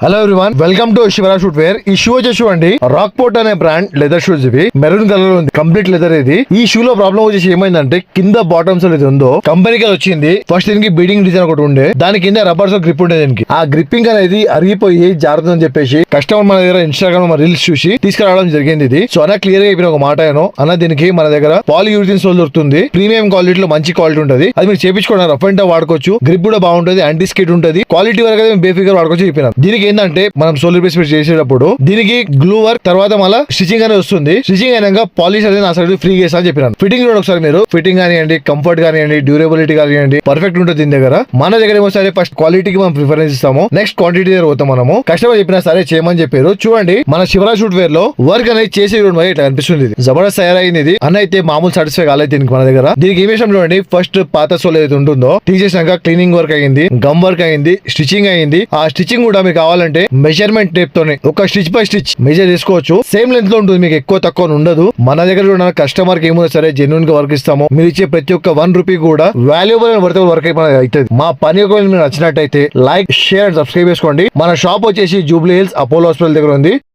Hello everyone, welcome to Shivaraj footwear. ఈ shoe వచ్చేసి అండి రాక్ పోర్ట్ అనే బ్రాండ్ లెదర్ షూస్. ఇవి మెరూన్ కలర్ లో ఉంది, కంప్లీట్ లెదర్. ఇది ఈ షూ లో ప్రాబ్లం వచ్చేసి ఏమైందంటే కింద బాటమ్స్ ఏది ఉందో కంపెనీకి వచ్చింది. ఫస్ట్ దీనికి బీడింగ్ డిజైన్ ఒకటి ఉండే, దాని కింద రబ్బర్స్ గ్రిప్ ఉండే. దీనికి ఆ గ్రిప్పింగ్ అనేది అరిగిపోయి జారుతుందని చెప్పేసి కస్టమర్ మన దగ్గర ఇన్స్టాగ్రామ్ రీల్స్ చూసి తీసుకురావడం జరిగింది. ఇది సో అన్న క్లియర్ గా చెప్పిన ఒక మాట అన్న దీనికి మన దగ్గర పాలియూరిథిన్ సోల్ దొరుకుతుంది. ప్రీమియం క్వాలిటీలో మంచి క్వాలిటీ ఉంటుంది. అది మీరు చేపించుకోవడం రఫ్ అండ్ టఫ్ వాడుకోవచ్చు. గ్రిప్ కూడా బాగుంటుంది, యాంటీ స్కిడ్ ఉంటుంది. క్వాలిటీ వరకు అయితే బేఫిగర్ వాడుకోవచ్చు చెప్పిన. దీనికి ఏంటంటే మనం సోల్ రిప్లేస్మెంట్ చేసేటప్పుడు దీనికి గ్లూ వర్క్ తర్వాత మళ్ళీ స్టిచింగ్ అనేది వస్తుంది. స్టిచింగ్ అయినాక పాలిష్ అనేది నా సైడ్ ఫ్రీ చేస్తా అని చెప్పినాను. ఫిట్టింగ్ కూడా ఒకసారి మీరు ఫిట్టింగ్ కానివ్వండి, కంఫర్ట్ కానివ్వండి, డ్యూరబిలిటీ కానివ్వండి, పర్ఫెక్ట్ ఉంటుంది దీని దగ్గర. మన దగ్గర ఏమో సరే ఫస్ట్ క్వాలిటీకి మనం ప్రిఫరెన్స్ ఇస్తాము, నెక్స్ట్ క్వాంటిటీ దగ్గర పోతాం మనము. కస్టమర్ చెప్పినా సరే చేయమని చెప్పారు. చూడండి మన శివరాజ్ ఫుట్వేర్ లో వర్క్ అనేది చేసి ఇట్లా అనిపిస్తుంది. ఇది జబర్దస్త్ తయారైంది. ఇది అన్న అయితే మామూలు సాటిస్ఫై కాలేదు దీనికి మన దగ్గర. దీనికి ఏం విషయం చూడండి, ఫస్ట్ పాత సోల్ ఏదైతే ఉంటుందో తీసేసినాక క్లీనింగ్ వర్క్ అయింది, గమ్ వర్క్ అయింది, స్టిచింగ్ అయింది. ఆ స్టిచింగ్ కూడా మీకు కావాలంటే మెజర్మెంట్ టేప్ తోనే ఒక స్టిచ్ బై స్టిచ్ మెజర్ చేసుకోవచ్చు. సేమ్ లెంత్ లో ఉంటుంది, మీకు ఎక్కువ తక్కువ ఉండదు. మన దగ్గర కూడా కస్టమర్ కి ఏముందో సరే జెన్యున్ గా వర్క్ ఇస్తాము. మీరు ఇచ్చే ప్రతి ఒక్క ₹1 కూడా వాల్యుబుల్ అండ్ వర్తబుల్ వర్క్ అవుతుంది. మా పని మీకు నచ్చినట్టయితే లైక్, షేర్ అండ్ సబ్స్క్రైబ్ చేసుకోండి. మన షాప్ వచ్చేసి జూబ్లీ హిల్స్ అపోలో హాస్పిటల్ దగ్గర ఉంది.